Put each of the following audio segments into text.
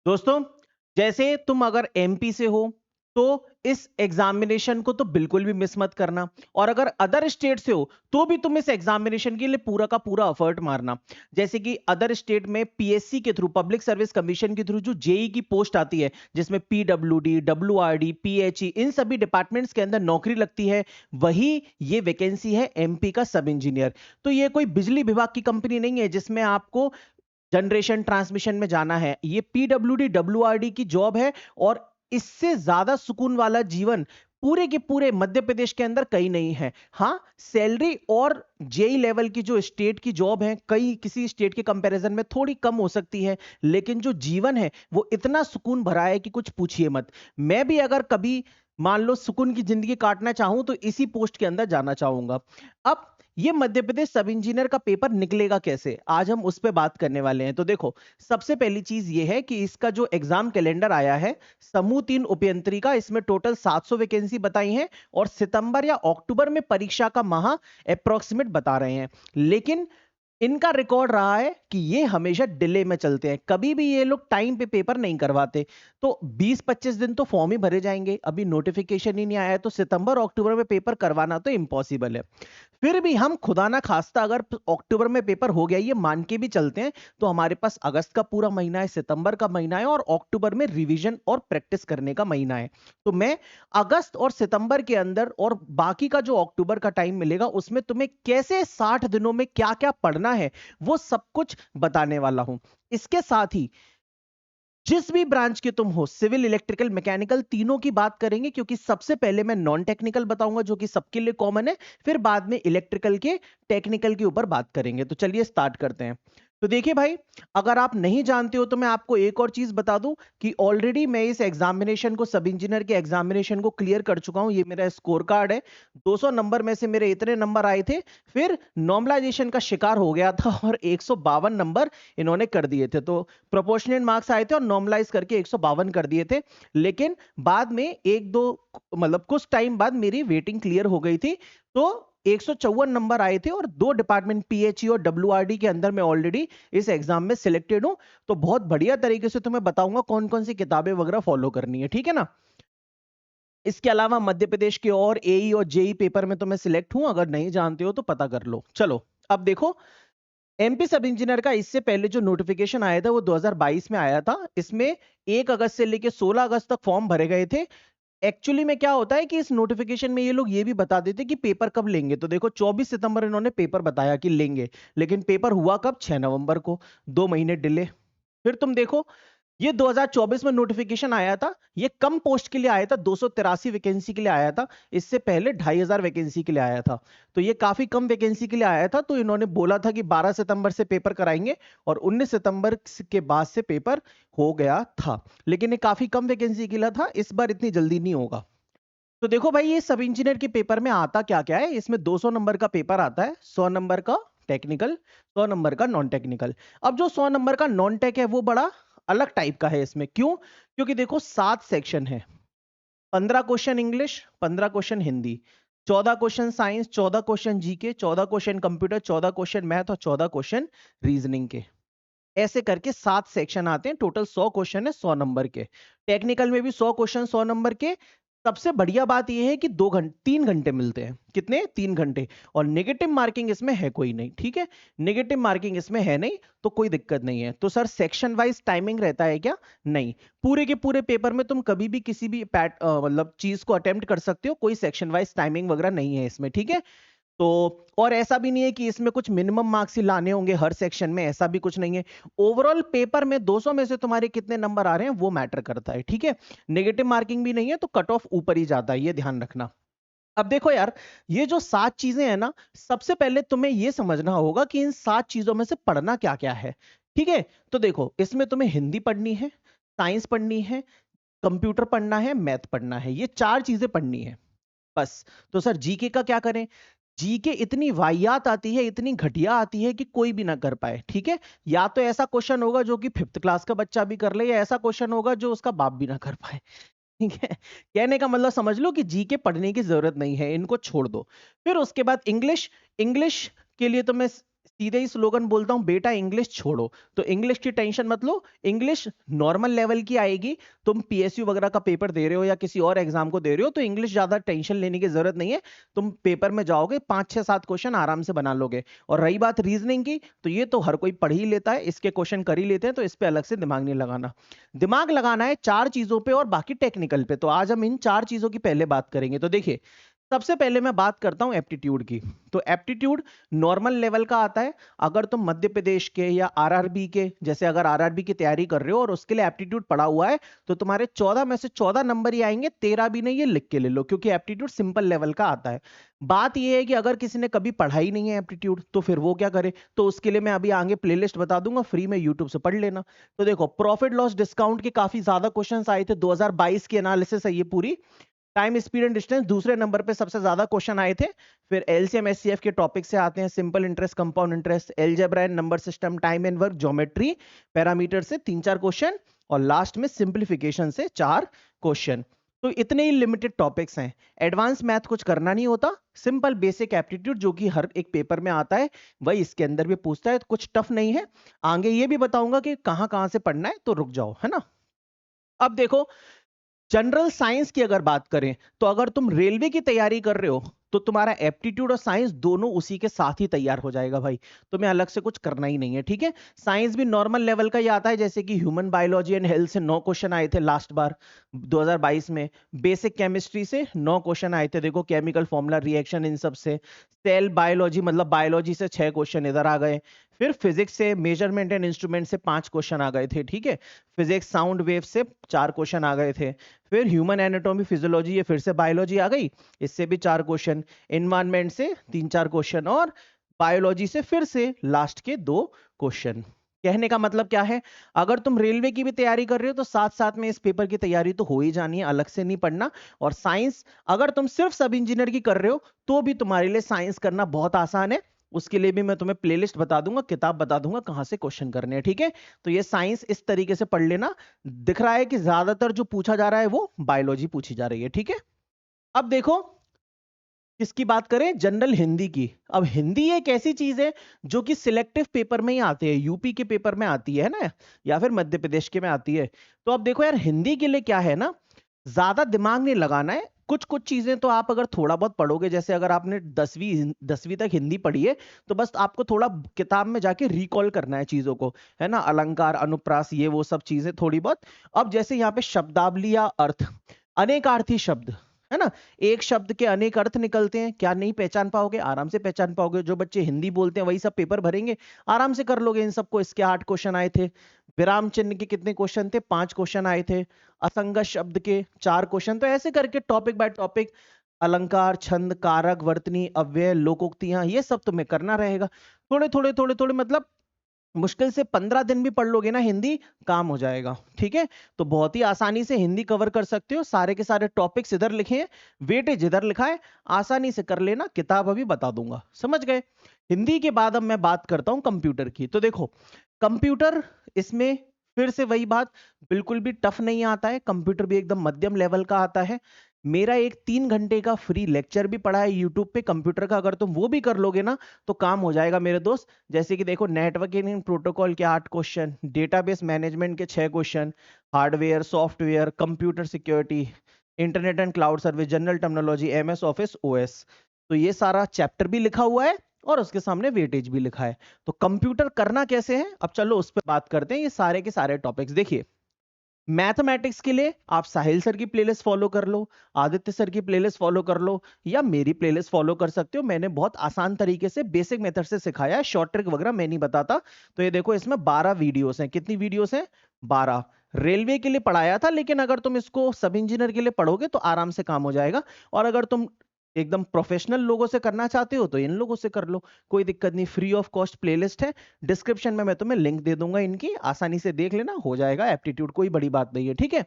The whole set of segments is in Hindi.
दोस्तों, जैसे तुम अगर एमपी से हो तो इस एग्जामिनेशन को तो बिल्कुल भी मिस मत करना, और अगर अदर स्टेट से हो तो भी तुम इस एग्जामिनेशन के लिए पूरा का पूरा एफर्ट मारना। जैसे कि अदर स्टेट में पीएससी के थ्रू, पब्लिक सर्विस कमीशन के थ्रू जो जेई की पोस्ट आती है, जिसमें पीडब्ल्यूडी, डब्ल्यूआरडी, पीएचई, इन सभी डिपार्टमेंट्स के अंदर नौकरी लगती है, वही ये वैकेंसी है एमपी का सब इंजीनियर। तो ये कोई बिजली विभाग की कंपनी नहीं है जिसमें आपको जनरेशन ट्रांसमिशन में जाना है। ये पीडब्ल्यूडी डब्ल्यूआरडी की जॉब है, और इससे ज्यादा सुकून वाला जीवन पूरे के पूरे मध्य प्रदेश के अंदर कहीं नहीं है। हाँ, सैलरी और जेई लेवल की जो स्टेट की जॉब है, कई किसी स्टेट के कंपैरिजन में थोड़ी कम हो सकती है, लेकिन जो जीवन है वो इतना सुकून भरा है कि कुछ पूछिए मत। मैं भी अगर कभी मान लो सुकून की जिंदगी काटना चाहूं तो इसी पोस्ट के अंदर जाना चाहूंगा। अब ये मध्य प्रदेश सब इंजीनियर का पेपर निकलेगा कैसे, आज हम उस पर बात करने वाले हैं। तो देखो, सबसे पहली चीज ये है कि इसका जो एग्जाम कैलेंडर आया है, समूह 3 उपयंत्री का, इसमें टोटल 700 वैकेंसी बताई है, और सितंबर या अक्टूबर में परीक्षा का माह अप्रोक्सीमेट बता रहे हैं। लेकिन इनका रिकॉर्ड रहा है कि ये हमेशा डिले में चलते हैं, कभी भी ये लोग टाइम पे पेपर नहीं करवाते। तो 20-25 दिन तो फॉर्म ही भरे जाएंगे, अभी नोटिफिकेशन ही नहीं आया है, तो सितंबर और अक्टूबर में पेपर करवाना तो इम्पॉसिबल है। फिर भी हम खुदा ना खास्ता अगर अक्टूबर में पेपर हो गया ये मान के भी चलते हैं, तो हमारे पास अगस्त का पूरा महीना है, सितंबर का महीना है, और अक्टूबर में रिवीजन और प्रैक्टिस करने का महीना है। तो मैं अगस्त और सितंबर के अंदर और बाकी का जो अक्टूबर का टाइम मिलेगा उसमें तुम्हें कैसे 60 दिनों में क्या क्या पढ़ना है वो सब कुछ बताने वाला हूं। इसके साथ ही जिस भी ब्रांच के तुम हो, सिविल, इलेक्ट्रिकल, मैकेनिकल, तीनों की बात करेंगे, क्योंकि सबसे पहले मैं नॉन टेक्निकल बताऊंगा जो कि सबके लिए कॉमन है, फिर बाद में इलेक्ट्रिकल के, टेक्निकल के ऊपर बात करेंगे। तो चलिए स्टार्ट करते हैं। तो देखिए भाई, अगर आप नहीं जानते हो तो मैं आपको एक और चीज बता दूं कि ऑलरेडी मैं इस एग्जामिनेशन को, सब इंजीनियर के एग्जामिनेशन को क्लियर कर चुका हूं। ये मेरा स्कोर कार्ड है। 200 नंबर में से मेरे इतने नंबर आए थे, फिर नॉर्मलाइजेशन का शिकार हो गया था और 152 नंबर इन्होंने कर दिए थे। तो प्रोपोर्शनल मार्क्स आए थे और नॉर्मलाइज करके 152 कर दिए थे। लेकिन बाद में एक दो, मतलब कुछ टाइम बाद मेरी वेटिंग क्लियर हो गई थी, तो 154 नंबर आए थे, और 2 डिपार्टमेंट पीएचई और डब्ल्यूआरडी के अंदर मैं ऑलरेडी इस एग्जाम में सिलेक्टेड हूं। तो बहुत बढ़िया तरीके से तुम्हें बताऊंगा कौन कौन सी किताबें वगैरह फॉलो करनी है, ठीक है ना। इसके अलावा मध्य प्रदेश के और एई और जेई पेपर में तो मैं सिलेक्ट हूं, अगर नहीं जानते हो तो पता कर लो। चलो अब देखो, एमपी सब इंजीनियर का इससे पहले जो नोटिफिकेशन आया था वो 2022 में आया था। इसमें 1 अगस्त से लेकर 16 अगस्त तक फॉर्म भरे गए थे। एक्चुअली में क्या होता है कि इस नोटिफिकेशन में ये लोग ये भी बता देते कि पेपर कब लेंगे। तो देखो, 24 सितंबर इन्होंने पेपर बताया कि लेंगे, लेकिन पेपर हुआ कब, 6 नवंबर को, 2 महीने डिले। फिर तुम देखो, ये 2024 में नोटिफिकेशन आया था, ये कम पोस्ट के लिए आया था, 283 वैकेंसी के लिए आया था। इससे पहले 2500 वैकेंसी के लिए आया था। तो ये काफी कम वैकेंसी के लिए आया था। तो इन्होंने बोला था कि 12 सितंबर से पेपर कराएंगे, और 19 सितंबर के बाद से पेपर हो गया था। लेकिन ये काफी कम वैकेंसी के लिए था, इस बार इतनी जल्दी नहीं होगा। तो देखो भाई, ये सब इंजीनियर के पेपर में आता क्या क्या है। इसमें 200 नंबर का पेपर आता है, 100 नंबर का टेक्निकल, 100 नंबर का नॉन टेक्निकल। अब जो 100 नंबर का नॉन टेक है वो बड़ा अलग टाइप का है। इसमें क्यों? क्योंकि देखो 7 सेक्शन है, 15 question English, 15 question Hindi, 14 question science, 14 question GK, 14 question computer, 14 question math, और 14 क्वेश्चन रीजनिंग के। ऐसे करके 7 सेक्शन आते हैं। टोटल 100 क्वेश्चन है 100 नंबर के। टेक्निकल में भी 100 क्वेश्चन 100 नंबर के। सबसे बढ़िया बात यह है कि 3 घंटे मिलते हैं। कितने? 3 घंटे। और नेगेटिव मार्किंग इसमें है कोई नहीं, ठीक है। नेगेटिव मार्किंग इसमें है नहीं, तो कोई दिक्कत नहीं है। तो सर सेक्शन वाइज टाइमिंग रहता है क्या? नहीं, पूरे के पूरे पेपर में तुम कभी भी किसी भी मतलब चीज को अटेम्प्ट कर सकते हो, कोई सेक्शन वाइज टाइमिंग वगैरह नहीं है इसमें, ठीक है। तो और ऐसा भी नहीं है कि इसमें कुछ मिनिमम मार्क्स ही लाने होंगे हर सेक्शन में, ऐसा भी कुछ नहीं है। ओवरऑल पेपर में 200 में से तुम्हारे कितने नंबर आ रहे हैं वो मैटर करता है, ठीक है। नेगेटिव मार्किंग भी नहीं है, तो कट ऑफ ऊपर ही जाता है, ये ध्यान रखना। अब देखो यार, ये जो 7 चीजें हैं ना, सबसे पहले तुम्हें ये समझना होगा कि इन 7 चीजों में से पढ़ना क्या क्या है, ठीक है। तो देखो, इसमें तुम्हें हिंदी पढ़नी है, साइंस पढ़नी है, कंप्यूटर पढ़ना है, मैथ पढ़ना है, ये 4 चीजें पढ़नी है बस। तो सर जीके का क्या करें? जीके इतनी वाहियात आती है, इतनी घटिया आती है कि कोई भी ना कर पाए, ठीक है। या तो ऐसा क्वेश्चन होगा जो कि 5th क्लास का बच्चा भी कर ले, या ऐसा क्वेश्चन होगा जो उसका बाप भी ना कर पाए, ठीक है। कहने का मतलब समझ लो कि जीके पढ़ने की जरूरत नहीं है, इनको छोड़ दो। फिर उसके बाद इंग्लिश। इंग्लिश के लिए तो मैं सीधे ही स्लोगन बोलता हूं, बेटा इंग्लिश छोड़ो। तो इंग्लिश की टेंशन मत लो, इंग्लिश नॉर्मल लेवल की आएगी। तुम पीएसयू वगैरह का पेपर दे रहे हो या किसी और एग्जाम को दे रहे हो तो इंग्लिश ज्यादा टेंशन लेने की जरूरत नहीं है। तुम पेपर में जाओगे 5 6 7 क्वेश्चन आराम से बना लोगे। और रही बात रीजनिंग की, तो ये तो हर कोई पढ़ ही लेता है, इसके क्वेश्चन कर ही लेते हैं, तो इस पे अलग से दिमाग नहीं लगाना। दिमाग लगाना है 4 चीजों पे और बाकी टेक्निकल पे। तो आज हम इन 4 चीजों की पहले बात करेंगे। तो देखिए, सबसे पहले मैं बात करता हूं एप्टीट्यूड की। तो एप्टीट्यूड नॉर्मल लेवल का आता है। अगर तुम मध्य प्रदेश के या आरआरबी के, जैसे अगर आरआरबी की तैयारी कर रहे हो और उसके लिए एप्टीट्यूड पड़ा हुआ है, तो तुम्हारे 14 में से 14 नंबर ही आएंगे, 13 भी नहीं, ये लिख के ले लो, क्योंकि एप्टीट्यूड सिंपल लेवल का आता है। बात यह है कि अगर किसी ने कभी पढ़ा ही नहीं है एप्टीट्यूड, तो फिर वो क्या करे? तो उसके लिए मैं अभी आगे प्लेलिस्ट बता दूंगा, फ्री में यूट्यूब से पढ़ लेना। तो देखो, प्रॉफिट लॉस डिस्काउंट के काफी ज्यादा क्वेश्चंस आए थे, 2022 की एनालिसिस है ये पूरी। टाइम स्पीड एंड डिस्टेंस दूसरे नंबर पे सबसे ज्यादा क्वेश्चन आए थे। फिर एलसीएम एचसीएफ के टॉपिक से आते हैं, simple interest, compound interest, algebra and number system, time and work, geometry, parameter से 3 4 क्वेश्चन, और लास्ट में सिंप्लीफिकेशन से 4 क्वेश्चन। तो इतने ही लिमिटेड टॉपिक्स हैं। एडवांस मैथ कुछ करना नहीं होता, सिंपल बेसिक एप्टीट्यूड जो कि हर एक पेपर में आता है वही इसके अंदर भी पूछता है, तो कुछ टफ नहीं है। आगे ये भी बताऊंगा कि कहां कहां से पढ़ना है, तो रुक जाओ, है ना। अब देखो, जनरल साइंस की अगर बात करें, तो अगर तुम रेलवे की तैयारी कर रहे हो तो तुम्हारा एप्टीट्यूड और साइंस दोनों उसी के साथ ही तैयार हो जाएगा भाई। तुम्हें अलग से कुछ करना ही नहीं है, ठीक है। साइंस भी नॉर्मल लेवल का ही आता है, जैसे कि ह्यूमन बायोलॉजी एंड हेल्थ से 9 क्वेश्चन आए थे लास्ट बार 2022 में। बेसिक केमिस्ट्री से 9 क्वेश्चन आए थे, देखो केमिकल फॉर्मूला, रिएक्शन, इन सब से। सेल बायोलॉजी मतलब बायोलॉजी से 6 क्वेश्चन इधर आ गए। फिर फिजिक्स से मेजरमेंट एंड इंस्ट्रूमेंट से 5 क्वेश्चन आ गए थे, ठीक है। फिजिक्स साउंड वेव से 4 क्वेश्चन आ गए थे। फिर ह्यूमन एनाटॉमी फिजियोलॉजी, ये फिर से बायोलॉजी आ गई, इससे भी 4 क्वेश्चन। एनवायरमेंट से 3 4 क्वेश्चन, और बायोलॉजी से फिर से लास्ट के 2 क्वेश्चन। कहने का मतलब क्या है, अगर तुम रेलवे की भी तैयारी कर रहे हो तो साथ साथ में इस पेपर की तैयारी तो हो ही जानी है, अलग से नहीं पढ़ना। और साइंस अगर तुम सिर्फ सब इंजीनियर की कर रहे हो तो भी तुम्हारे लिए साइंस करना बहुत आसान है। उसके लिए भी मैं तुम्हें प्लेलिस्ट बता दूंगा, किताब बता दूंगा कहां से क्वेश्चन करने हैं, ठीक है। तो ये साइंस इस तरीके से पढ़ लेना। दिख रहा है कि ज्यादातर जो पूछा जा रहा है वो बायोलॉजी पूछी जा रही है, ठीक है। अब देखो, किसकी बात करें, जनरल हिंदी की। अब हिंदी एक ऐसी चीज है जो कि सिलेक्टिव पेपर में ही आती है, यूपी के पेपर में आती है ना, या फिर मध्य प्रदेश के में आती है। तो अब देखो यार, हिंदी के लिए क्या है ना, ज्यादा दिमाग नहीं लगाना है। कुछ कुछ चीजें तो आप अगर थोड़ा बहुत पढ़ोगे, जैसे अगर आपने 10वीं तक हिंदी पढ़ी है, तो बस आपको थोड़ा किताब में जाके रिकॉल करना है चीजों को, है ना। अलंकार, अनुप्रास, ये वो सब चीजें थोड़ी बहुत। अब जैसे यहाँ पे शब्दावली या अर्थ, अनेकार्थी शब्द, है ना, एक शब्द के अनेक अर्थ निकलते हैं, क्या नहीं पहचान पाओगे? आराम से पहचान पाओगे। जो बच्चे हिंदी बोलते हैं वही सब पेपर भरेंगे, आराम से कर लोगे इन सबको। इसके 8 क्वेश्चन आए थे। विराम चिन्ह के कितने क्वेश्चन थे? 5 क्वेश्चन आए थे। असंगत शब्द के 4 क्वेश्चन। तो ऐसे करके टॉपिक बाय टॉपिक, अलंकार, छंद, कारक, वर्तनी, अव्यय, लोकोक्तियां, ये सब तुम्हें करना रहेगा। थोड़े थोड़े थोड़े थोड़े, मतलब मुश्किल से 15 दिन भी पढ़ लोगे ना हिंदी, काम हो जाएगा, ठीक है। तो बहुत ही आसानी से हिंदी कवर कर सकते हो। सारे के सारे टॉपिक्स इधर लिखे हैं, वेटेज इधर लिखा है, आसानी से कर लेना। किताब अभी बता दूंगा, समझ गए। हिंदी के बाद अब मैं बात करता हूं कंप्यूटर की। तो देखो, कंप्यूटर, इसमें फिर से वही बात, बिल्कुल भी टफ नहीं आता है। कंप्यूटर भी एकदम मध्यम लेवल का आता है। मेरा एक 3 घंटे का फ्री लेक्चर भी पड़ा है यूट्यूब पे कंप्यूटर का, अगर तुम वो भी कर लोगे ना तो काम हो जाएगा मेरे दोस्त। जैसे कि देखो, नेटवर्किंग प्रोटोकॉल के 8 क्वेश्चन, डेटाबेस मैनेजमेंट के 6 question, hardware, software, computer security, internet and cloud service, general terminology, MS office, OS. तो ये सारा चैप्टर भी लिखा हुआ है और उसके सामने वेटेज भी लिखा है। तो कंप्यूटर करना कैसे है, अब चलो उस पर बात करते हैं। ये सारे के सारे टॉपिक्स देखिए, मैथमेटिक्स के लिए आप साहिल सर की प्लेलिस्ट फॉलो कर लो, आदित्य सर की प्लेलिस्ट फॉलो कर लो, या मेरी प्लेलिस्ट फॉलो कर सकते हो। मैंने बहुत आसान तरीके से बेसिक मेथड से सिखाया है, शॉर्ट ट्रिक वगैरह मैं नहीं बताता। तो ये देखो, इसमें 12 वीडियोस हैं। कितनी वीडियोस हैं? 12। रेलवे के लिए पढ़ाया था, लेकिन अगर तुम इसको सब इंजीनियर के लिए पढ़ोगे तो आराम से काम हो जाएगा। और अगर तुम एकदम प्रोफेशनल लोगों से करना चाहते हो तो इन लोगों से कर लो, कोई दिक्कत नहीं। फ्री ऑफ कॉस्ट प्लेलिस्ट है, डिस्क्रिप्शन में मैं तुम्हें लिंक दे दूंगा इनकी, आसानी से देख लेना, हो जाएगा एप्टीट्यूड, कोई बड़ी बात नहीं है, ठीक है।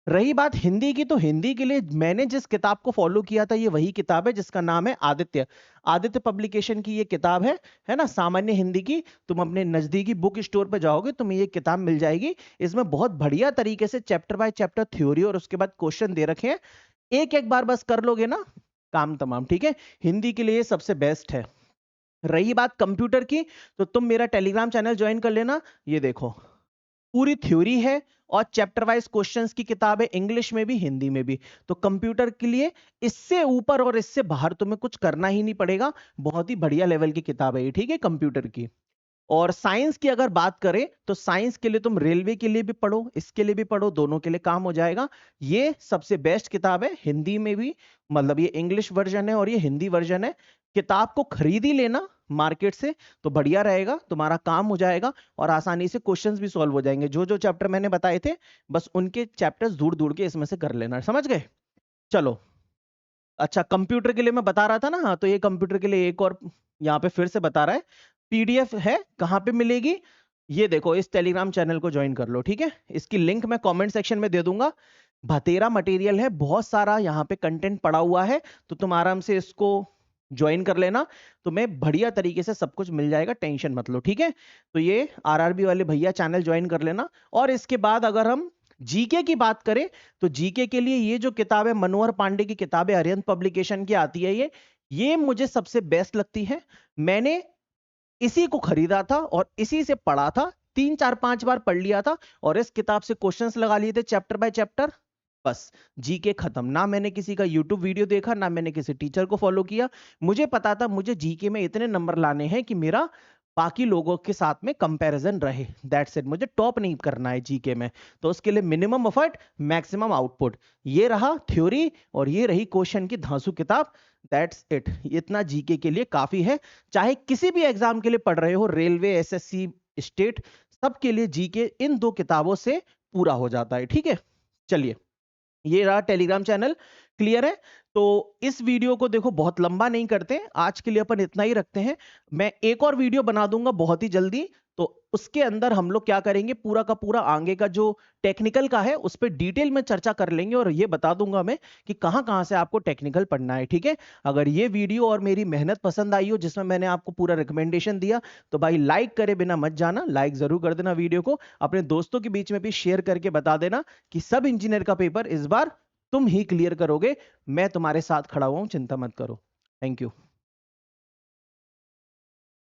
रही बात हिंदी की, तो हिंदी के लिए मैंने जिस किताब को फॉलो किया था ये वही किताब है, जिसका नाम है आदित्य। आदित्य पब्लिकेशन की ये किताब है ना, सामान्य हिंदी की। तुम अपने नजदीकी बुक स्टोर पे जाओगे, तुम्हें ये किताब मिल जाएगी। इसमें बहुत बढ़िया तरीके से चैप्टर बाय चैप्टर थ्योरी और उसके बाद क्वेश्चन दे रखे हैं। एक एक बार बस कर लोगे ना, काम तमाम, ठीक है। हिंदी के लिए सबसे बेस्ट है। रही बात कंप्यूटर की, तो तुम मेरा टेलीग्राम चैनल ज्वाइन कर लेना। ये देखो पूरी थ्योरी है और चैप्टर वाइज क्वेश्चंस की किताब है, इंग्लिश में भी हिंदी में भी। तो कंप्यूटर के लिए इससे ऊपर और इससे बाहर तुम्हें कुछ करना ही नहीं पड़ेगा। बहुत ही बढ़िया लेवल की किताब है ये, ठीक है, कंप्यूटर की। और साइंस की अगर बात करें तो साइंस के लिए तुम रेलवे के लिए भी पढ़ो, इसके लिए भी पढ़ो, दोनों के लिए काम हो जाएगा। ये सबसे बेस्ट किताब है, हिंदी में भी, मतलब ये इंग्लिश वर्जन है और ये हिंदी वर्जन है। किताब को खरीद ही लेना मार्केट से, तो बढ़िया रहेगा, तुम्हारा काम हो जाएगा और आसानी से क्वेश्चंस भी सॉल्व हो जाएंगे। जो जो चैप्टर मैंने बताए थे बस उनके चैप्टर्स ढूंढ ढूंढ के इसमें से कर लेना, समझ गए। चलो, अच्छा कंप्यूटर के लिए मैं बता रहा था ना, हाँ तो ये कंप्यूटर के लिए एक और यहाँ पे फिर से बता रहा है, पीडीएफ है, कहाँ पे मिलेगी, ये देखो इस टेलीग्राम चैनल को ज्वाइन कर लो, ठीक है। इसकी लिंक मैं कमेंट सेक्शन में दे दूंगा। भतेरा मटेरियल है, बहुत सारा यहाँ पे कंटेंट पड़ा हुआ है, तो तुम आराम से इसको ज्वाइन कर लेना, तुम्हें बढ़िया तरीके से सब कुछ मिल जाएगा, टेंशन मत लो, ठीक है। तो ये आरआरबी वाले भैया चैनल ज्वाइन कर लेना। और इसके बाद अगर हम जीके की बात करें तो जीके के लिए ये जो किताब है मनोहर पांडे की किताब है, अरिहंत पब्लिकेशन की आती है ये मुझे सबसे बेस्ट लगती है। मैंने इसी को खरीदा था और इसी से पढ़ा था, 3 4 5 बार पढ़ लिया था और इस किताब से क्वेश्चंस लगा लिए थे चैप्टर बाय चैप्टर। बस जीके खत्म, ना मैंने किसी का यूट्यूब वीडियो देखा, ना मैंने किसी टीचर को फॉलो किया। मुझे पता था मुझे जीके में इतने नंबर लाने हैं कि मेरा बाकी लोगों के साथ में कंपैरिजन रहे, दैट्स इट, मुझे टॉप नहीं करना है जीके में। तो उसके लिए मिनिमम एफर्ट मैक्सिमम आउटपुट, ये रहा थ्योरी और ये रही क्वेश्चन की धांसू किताब, दैट्स इट। इतना जीके के लिए काफी है, चाहे किसी भी एग्जाम के लिए पढ़ रहे हो, रेलवे, एसएससी, स्टेट, सबके लिए जीके इन 2 किताबों से पूरा हो जाता है, ठीक है। चलिए, ये रहा टेलीग्राम चैनल, क्लियर है। तो इस वीडियो को देखो बहुत लंबा नहीं करते, आज के लिए अपन इतना ही रखते हैं। मैं एक और वीडियो बना दूंगा बहुत ही जल्दी, तो उसके अंदर हम लोग क्या करेंगे, पूरा का पूरा आगे का जो टेक्निकल का है उस पर डिटेल में चर्चा कर लेंगे और ये बता दूंगा मैं कि कहां कहां से आपको टेक्निकल पढ़ना है, ठीक है। अगर ये वीडियो और मेरी मेहनत पसंद आई हो जिसमें मैंने आपको पूरा रिकमेंडेशन दिया, तो भाई लाइक करे बिना मत जाना, लाइक जरूर कर देना वीडियो को, अपने दोस्तों के बीच में भी शेयर करके बता देना कि सब इंजीनियर का पेपर इस बार तुम ही क्लियर करोगे, मैं तुम्हारे साथ खड़ा हुआ हूं, चिंता मत करो। Thank you.